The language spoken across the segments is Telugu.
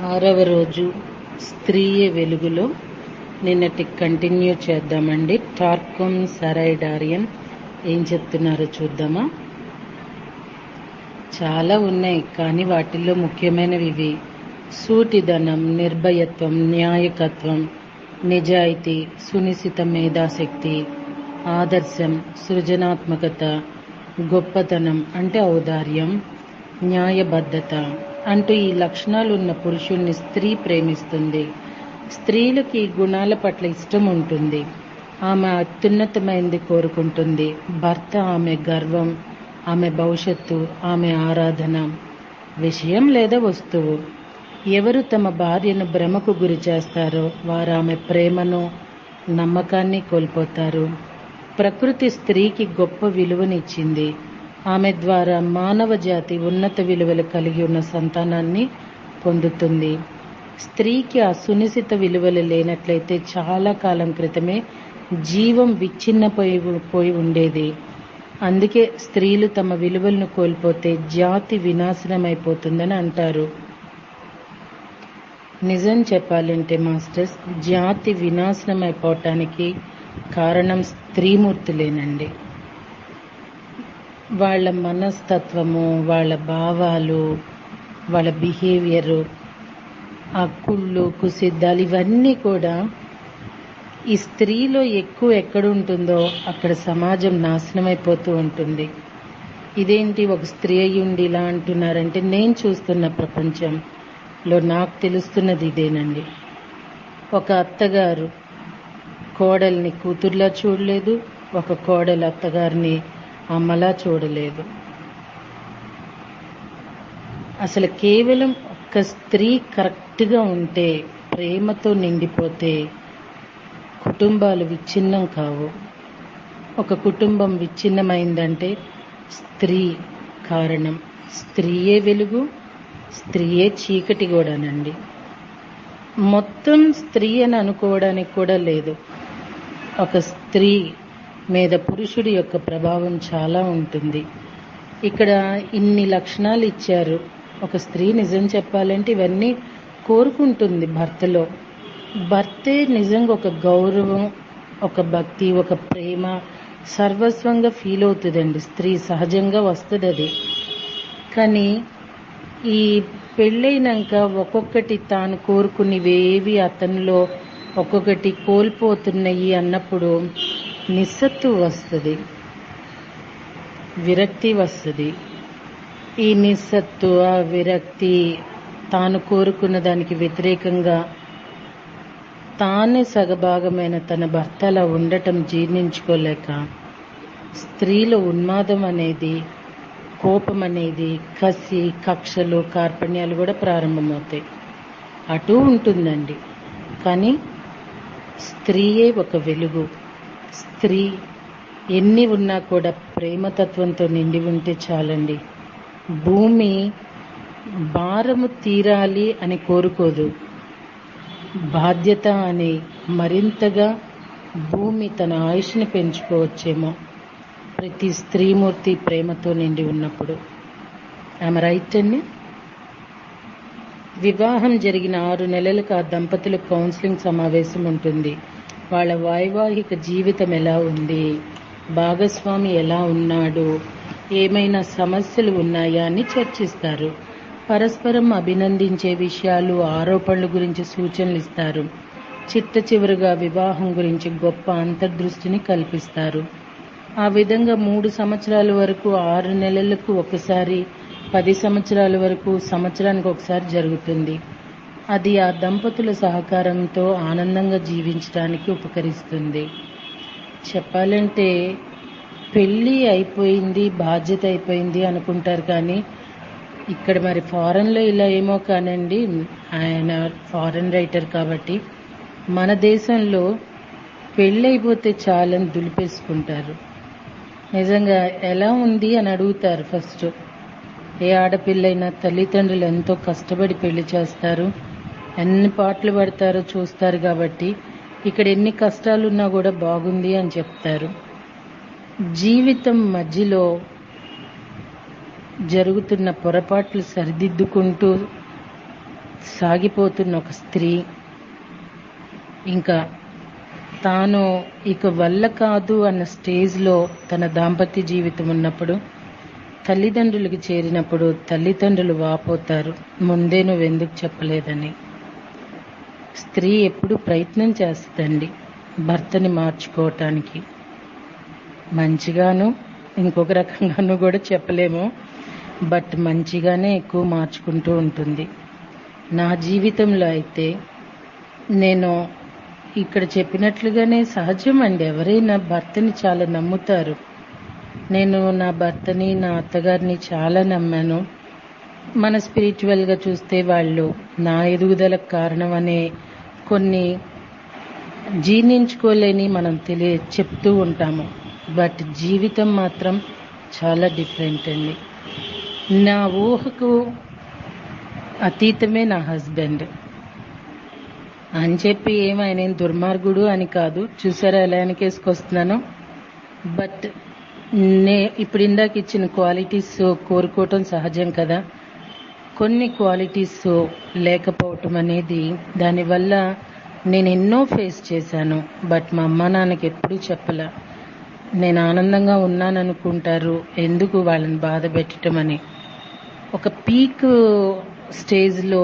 6వ రోజు స్త్రీయే వెలుగులో నిన్నటి కంటిన్యూ చేద్దామండి. టార్క్వమ్ సరైడారియన్ ఏం చెప్తున్నారో చూద్దామా. చాలా ఉన్నాయి, కానీ వాటిల్లో ముఖ్యమైనవి ఇవి: సూటిదనం, నిర్భయత్వం, న్యాయకత్వం, నిజాయితీ, సునిశిత మేధాశక్తి, ఆదర్శం, సృజనాత్మకత, గొప్పతనం అంటే ఔదార్యం, న్యాయబద్ధత అంటూ ఈ లక్షణాలు ఉన్న పురుషుణ్ణి స్త్రీ ప్రేమిస్తుంది. స్త్రీలకు ఈ గుణాల పట్ల ఇష్టం ఉంటుంది. ఆమె అత్యున్నతమైనది కోరుకుంటుంది. భర్త ఆమె గర్వం, ఆమె భవిష్యత్తు, ఆమె ఆరాధన. విషయం లేదా వస్తువు. ఎవరు తమ భార్యను భ్రమకు గురి చేస్తారో వారు ఆమె ప్రేమను, నమ్మకాన్ని కోల్పోతారు. ప్రకృతి స్త్రీకి గొప్ప విలువనిచ్చింది. ఆమె ద్వారా మానవ జాతి ఉన్నత విలువలు కలిగి ఉన్న సంతానాన్ని పొందుతుంది. స్త్రీకి ఆ సునిశిత విలువలు లేనట్లయితే చాలా కాలం క్రితమే జీవం విచ్ఛిన్నపోయి ఉండేది. అందుకే స్త్రీలు తమ విలువలను కోల్పోతే జాతి వినాశనమైపోతుందని అంటారు. నిజం చెప్పాలంటే మాస్టర్స్, జాతి వినాశనమైపోవటానికి కారణం స్త్రీమూర్తులేనండి. వాళ్ళ మనస్తత్వము, వాళ్ళ భావాలు, వాళ్ళ బిహేవియరు, ఆ కుళ్ళు, కుసిద్దాలు ఇవన్నీ కూడా ఈ స్త్రీలో ఎక్కువ ఎక్కడుంటుందో అక్కడ సమాజం నాశనమైపోతూ ఉంటుంది. ఇదేంటి ఒక స్త్రీ అయ్యుండి ఇలా అంటున్నారంటే, నేను చూస్తున్న ప్రపంచంలో నాకు తెలుస్తున్నది ఇదేనండి. ఒక అత్తగారు కోడల్ని కూతుర్లా చూడలేదు, ఒక కోడలు అత్తగారిని అమ్మలా చూడలేదు. అసలు కేవలం ఒక స్త్రీ కరెక్ట్గా ఉంటే, ప్రేమతో నిండిపోతే కుటుంబాలు విచ్ఛిన్నం కావు. ఒక కుటుంబం విచ్ఛిన్నమైందంటే స్త్రీ కారణం. స్త్రీయే వెలుగు, స్త్రీయే చీకటి కూడానండి. మొత్తం స్త్రీ అని అనుకోవడానికి కూడా లేదు. ఒక స్త్రీ మీద పురుషుడి యొక్క ప్రభావం చాలా ఉంటుంది. ఇక్కడ ఇన్ని లక్షణాలు ఇచ్చారు. ఒక స్త్రీ నిజం చెప్పాలంటే ఇవన్నీ కోరుకుంటుంది భర్తలో. భర్తే నిజంగా ఒక గౌరవం, ఒక భక్తి, ఒక ప్రేమ సర్వస్వంగా ఫీల్ అవుతుందండి. స్త్రీ సహజంగా వస్తుంది అది. కానీ ఈ పెళ్ళైనాక ఒక్కొక్కటి తాను కోరుకునేవేవి అతనిలో ఒక్కొక్కటి కోల్పోతున్నాయి అన్నప్పుడు నిస్సత్తు వస్తుంది, విరక్తి వస్తుంది. ఈ నిస్సత్తు, ఆ విరక్తి, తాను కోరుకున్న దానికి వ్యతిరేకంగా తానే సగభాగమైన తన భర్త అలా ఉండటం జీర్ణించుకోలేక స్త్రీలో ఉన్మాదం అనేది, కోపం అనేది, కసి, కక్షలు, కార్పణ్యాలు కూడా ప్రారంభమవుతాయి. అటూ ఉంటుందండి. కానీ స్త్రీయే ఒక వెలుగు. స్త్రీ ఎన్ని ఉన్నా కూడా ప్రేమతత్వంతో నిండి ఉంటే చాలండి. భూమి భారము తీరాలి అని కోరుకోదు, బాధ్యత అని మరింతగా భూమి తన ఆయుష్ని పెంచుకోవచ్చేమో ప్రతి స్త్రీమూర్తి ప్రేమతో నిండి ఉన్నప్పుడు. ఆమె రైట్ అండి. వివాహం జరిగిన 6 నెలలకు ఆ దంపతుల కౌన్సిలింగ్ సమావేశం ఉంటుంది. వాళ్ళ వైవాహిక జీవితం ఎలా ఉంది, భాగస్వామి ఎలా ఉన్నాడు, ఏమైనా సమస్యలు ఉన్నాయా అని చర్చిస్తారు. పరస్పరం అభినందించే విషయాలు, ఆరోపణల గురించి సూచనలు ఇస్తారు. చిట్ట చివరిగా వివాహం గురించి గొప్ప అంతర్దృష్టిని కల్పిస్తారు. ఆ విధంగా 3 సంవత్సరాల వరకు, 6 నెలలకు ఒకసారి, 10 సంవత్సరాల వరకు, సంవత్సరానికి ఒకసారి జరుగుతుంది. అది ఆ దంపతుల సహకారంతో ఆనందంగా జీవించడానికి ఉపకరిస్తుంది. చెప్పాలంటే పెళ్ళి అయిపోయింది, బాధ్యత అయిపోయింది అనుకుంటారు. కానీ ఇక్కడ మరి ఫారెన్లో ఇలా ఏమో కానండి, ఆయన ఫారెన్ రైటర్ కాబట్టి మన దేశంలో పెళ్ళి అయిపోతే చాలని దులిపేసుకుంటారు. నిజంగా ఎలా ఉంది అని అడుగుతారు ఫస్ట్. ఏ ఆడపిల్లైనా తల్లిదండ్రులు ఎంతో కష్టపడి పెళ్లి చేస్తారు, ఎన్ని పాటలు పడతారో చూస్తారు. కాబట్టి ఇక్కడ ఎన్ని కష్టాలున్నా కూడా బాగుంది అని చెప్తారు. జీవితం మధ్యలో జరుగుతున్న పొరపాట్లు సరిదిద్దుకుంటూ సాగిపోతున్న ఒక స్త్రీ ఇంకా తాను ఇక వల్ల కాదు అన్న స్టేజ్లో తన దాంపత్య జీవితం ఉన్నప్పుడు తల్లిదండ్రులకి చేరినప్పుడు తల్లిదండ్రులు వాపోతారు, ముందే నువ్వెందుకు చెప్పలేదని. స్త్రీ ఎప్పుడు ప్రయత్నం చేస్తుందండి భర్తని మార్చుకోవటానికి. మంచిగాను ఇంకొక రకంగానూ కూడా చెప్పలేము, బట్ మంచిగానే ఎక్కువ మార్చుకుంటూ ఉంటుంది. నా జీవితంలో అయితే నేను ఇక్కడ చెప్పినట్లుగానే సహజం అండి, ఎవరైనా భర్తని చాలా నమ్ముతారు. నేను నా భర్తని నా అత్తగారిని చాలా నమ్మాను. మన స్పిరిచువల్గా చూస్తే వాళ్ళు నా ఎదుగుదలకు కారణం అనే కొన్ని జీర్ణించుకోలేని మనం చెప్తూ ఉంటాము, బట్ జీవితం మాత్రం చాలా డిఫరెంట్ అండి. నా ఊహకు అతీతమే నా హస్బెండ్ అని చెప్పి ఏమైనా దుర్మార్గుడు అని కాదు, చూసారా ఎలా వెనకేసుకొస్తున్నాను. బట్ ఇప్పుడు ఇందాక ఇచ్చిన క్వాలిటీస్ కోరుకోవటం సహజం కదా. కొన్ని క్వాలిటీస్ లేకపోవటం అనేది, దానివల్ల నేను ఎన్నో ఫేస్ చేశాను, బట్ మా అమ్మ నాన్నకి ఎప్పుడూ చెప్పలే. నేను ఆనందంగా ఉన్నాననుకుంటారు, ఎందుకు వాళ్ళని బాధ పెట్టడం అని. ఒక పీక్ స్టేజ్లో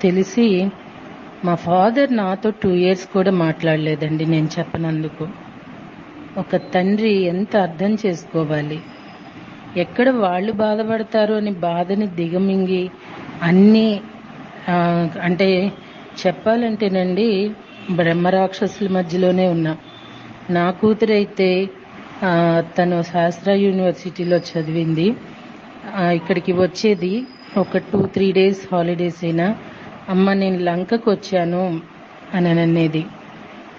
తెలిసి మా ఫాదర్ నాతో 2 years కూడా మాట్లాడలేదండి నేను చెప్పనందుకు. ఒక తండ్రి ఎంత అర్థం చేసుకోవాలి, ఎక్కడ వాళ్ళు బాధపడతారు అని బాధని దిగమింగి అన్నీ అంటే చెప్పాలంటేనండి బ్రహ్మరాక్షసుల మధ్యలోనే ఉన్నాం. నా కూతురైతే తను శాస్త్ర యూనివర్సిటీలో చదివింది, ఇక్కడికి వచ్చేది ఒక 2-3 days హాలిడేస్ అయినా, అమ్మ నేను లంకకు వచ్చాను అని అనేది.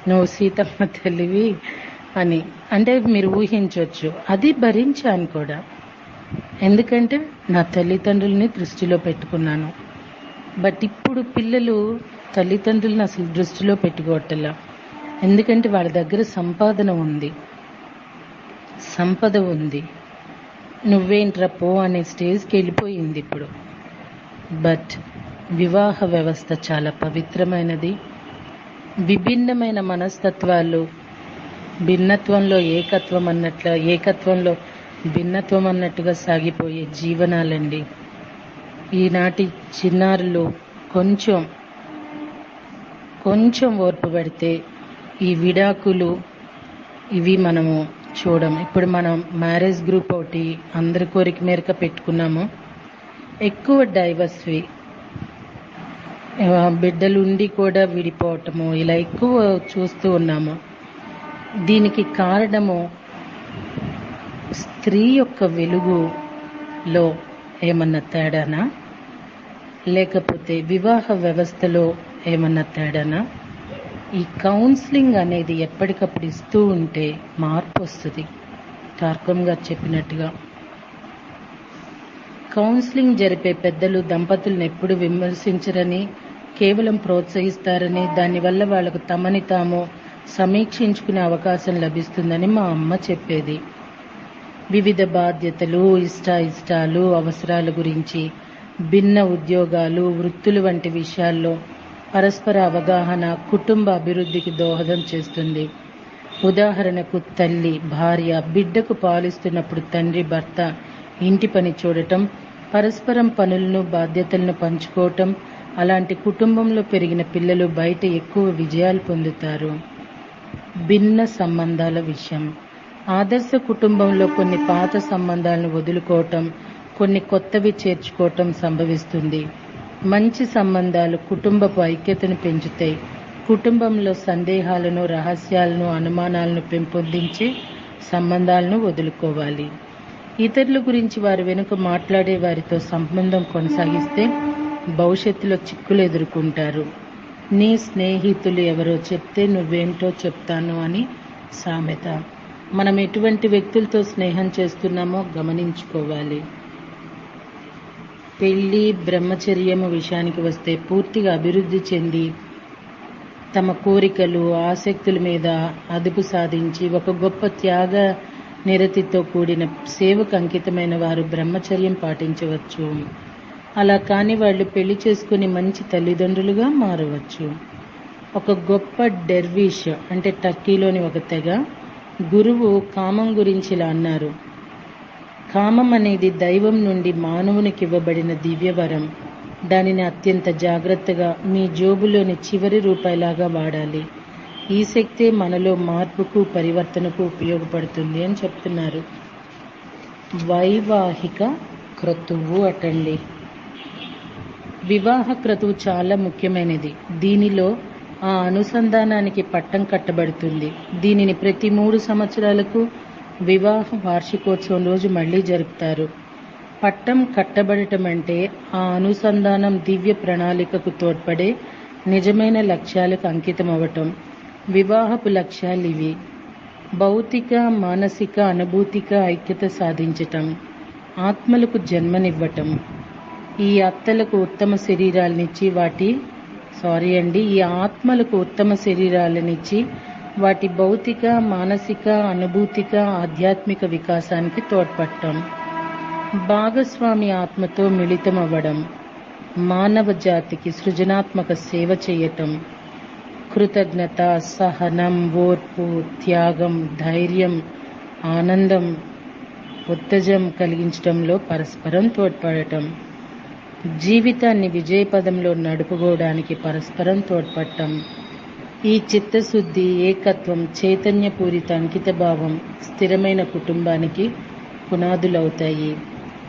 నువ్వు సీతమ్మ తల్లివి అని అంటే మీరు ఊహించవచ్చు. అది భరించాను కూడా, ఎందుకంటే నా తల్లిదండ్రుల్ని దృష్టిలో పెట్టుకున్నాను. బట్ ఇప్పుడు పిల్లలు తల్లిదండ్రులను అసలు దృష్టిలో పెట్టుకోవట్లా, ఎందుకంటే వాళ్ళ దగ్గర సంపద ఉంది. నువ్వేంట్రా పో అనే స్టేజ్కి వెళ్ళిపోయింది ఇప్పుడు. బట్ వివాహ వ్యవస్థ చాలా పవిత్రమైనది. విభిన్నమైన మనస్తత్వాలు భిన్నత్వంలో ఏకత్వం ఏకత్వంలో భిన్నత్వం అన్నట్టుగా సాగిపోయే జీవనాలండి. ఈనాటి చిన్నారులు కొంచెం ఓర్పు పడితే ఈ విడాకులు ఇవి మనము చూడము. ఇప్పుడు మనం మ్యారేజ్ గ్రూప్ ఒకటి అందరి కోరిక మేరకు పెట్టుకున్నాము. ఎక్కువ డైవర్స్వి, బిడ్డలుండి కూడా విడిపోవటము, ఇలా ఎక్కువ చూస్తూ ఉన్నాము. దీనికి కారణము స్త్రీ యొక్క వెలుగులో ఏమన్నా తేడానా, లేకపోతే వివాహ వ్యవస్థలో ఏమన్నా తేడానా? ఈ కౌన్సిలింగ్ అనేది ఎప్పటికప్పుడు ఇస్తూ ఉంటే మార్పు వస్తుంది. టార్కమ్ గారు చెప్పినట్టుగా కౌన్సిలింగ్ జరిపే పెద్దలు దంపతులను ఎప్పుడు విమర్శించరని, కేవలం ప్రోత్సహిస్తారని, దానివల్ల వాళ్లకు తమని తాము సమీక్షించుకునే అవకాశం లభిస్తుందని మా అమ్మ చెప్పేది. వివిధ బాధ్యతలు, ఇష్టాలు, అవసరాల గురించి, భిన్న ఉద్యోగాలు, వృత్తులు వంటి విషయాల్లో పరస్పర అవగాహన కుటుంబ అభివృద్ధికి దోహదం చేస్తుంది. ఉదాహరణకు తల్లి, భార్య బిడ్డకు పాలిస్తున్నప్పుడు తండ్రి, భర్త ఇంటి పని చూడటం, పరస్పరం పనులను, బాధ్యతలను పంచుకోవటం. అలాంటి కుటుంబంలో పెరిగిన పిల్లలు బయట ఎక్కువ విజయాలు పొందుతారు. భిన్న సంబంధాల విషయం. ఆదర్శ కుటుంబంలో కొన్ని పాత సంబంధాలను వదులుకోవటం, కొన్ని కొత్తవి చేర్చుకోవటం సంభవిస్తుంది. మంచి సంబంధాలు కుటుంబపు ఐక్యతను పెంచుతాయి. కుటుంబంలో సందేహాలను, రహస్యాలను, అనుమానాలను పెంపొందించి సంబంధాలను వదులుకోవాలి. ఇతరుల గురించి వారి వెనుక మాట్లాడే వారితో సంబంధం కొనసాగిస్తే భవిష్యత్తులో చిక్కులు ఎదుర్కొంటారు. నీ స్నేహితులు ఎవరో చెప్తే నువ్వేంటో చెప్తాను అని సామెత. మనం ఎటువంటి వ్యక్తులతో స్నేహం చేస్తున్నామో గమనించుకోవాలి. పెళ్లి, బ్రహ్మచర్యము విషయానికి వస్తే పూర్తిగా అభివృద్ధి చెంది తమ కోరికలు, ఆసక్తుల మీద అదుపు సాధించి ఒక గొప్ప త్యాగ నిరతితో కూడిన సేవకు అంకితమైన వారు బ్రహ్మచర్యం పాటించవచ్చు. అలా కాని వాళ్ళు పెళ్లి చేసుకుని మంచి తల్లిదండ్రులుగా మారవచ్చు. ఒక గొప్ప డెర్విష్ అంటే టర్కీలోని ఒక తెగ గురువు కామం గురించి ఇలా అన్నారు: కామం అనేది దైవం నుండి మానవునికి ఇవ్వబడిన దివ్యవరం. దానిని అత్యంత జాగ్రత్తగా మీ జోబులోని చివరి రూపాయిలాగా వాడాలి. ఈ శక్తే మనలో మార్పుకు పరివర్తనకు ఉపయోగపడుతుంది అని చెప్తున్నారు. వైవాహిక క్రతువు అటండి. వివాహ క్రతువు చాలా ముఖ్యమైనది. దీనిలో ఆ అనుసంధానానికి పట్టం కట్టబడుతుంది. దీనిని ప్రతి 3 సంవత్సరాలకు వివాహ వార్షికోత్సవం రోజు మళ్లీ జరుపుతారు. పట్టం కట్టబడటం అంటే ఆ అనుసంధానం దివ్య ప్రణాళికకు తోడ్పడే నిజమైన లక్ష్యాలకు అంకితమవటం. వివాహపు లక్ష్యాలు ఇవి: భౌతిక, మానసిక, అనుభూతిక ఐక్యత సాధించటం, ఆత్మలకు జన్మనివ్వటం, ఈ ఆత్మలకు ఉత్తమ శరీరాలనిచ్చి వాటి భౌతిక, మానసిక, అనుభూతిక, ఆధ్యాత్మిక వికాసానికి తోడ్పడటం, భాగస్వామి ఆత్మతో మిళితమవ్వడం, మానవ జాతికి సృజనాత్మక సేవ చేయటం, కృతజ్ఞత, సహనం, ఓర్పు, త్యాగం, ధైర్యం, ఆనందం, ఉత్తేజం కలిగించడంలో పరస్పరం తోడ్పడటం, జీవితాన్ని విజయపదంలో నడుపుకోవడానికి పరస్పరం తోడ్పడటం. ఈ చిత్తశుద్ధి, ఏకత్వం, చైతన్యపూరిత అంకితభావం స్థిరమైన కుటుంబానికి పునాదులవుతాయి.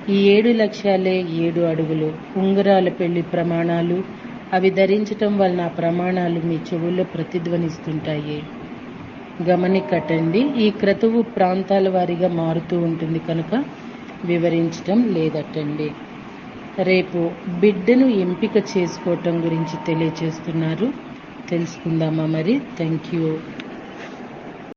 ఈ 7 లక్ష్యాలే 7 అడుగులు. ఉంగరాల పెళ్లి ప్రమాణాలు. అవి ధరించటం వలన ఆ ప్రమాణాలు మీ చెవుల్లో ప్రతిధ్వనిస్తుంటాయి. గమనికట్టండి. ఈ క్రతువు ప్రాంతాల వారీగా మారుతూ ఉంటుంది కనుక వివరించటం లేదటండి. రేపు బిడ్డను ఎంపిక చేసుకోవటం గురించి తెలియచేస్తున్నారు. తెలుసుకుందామా మరి? Thank you.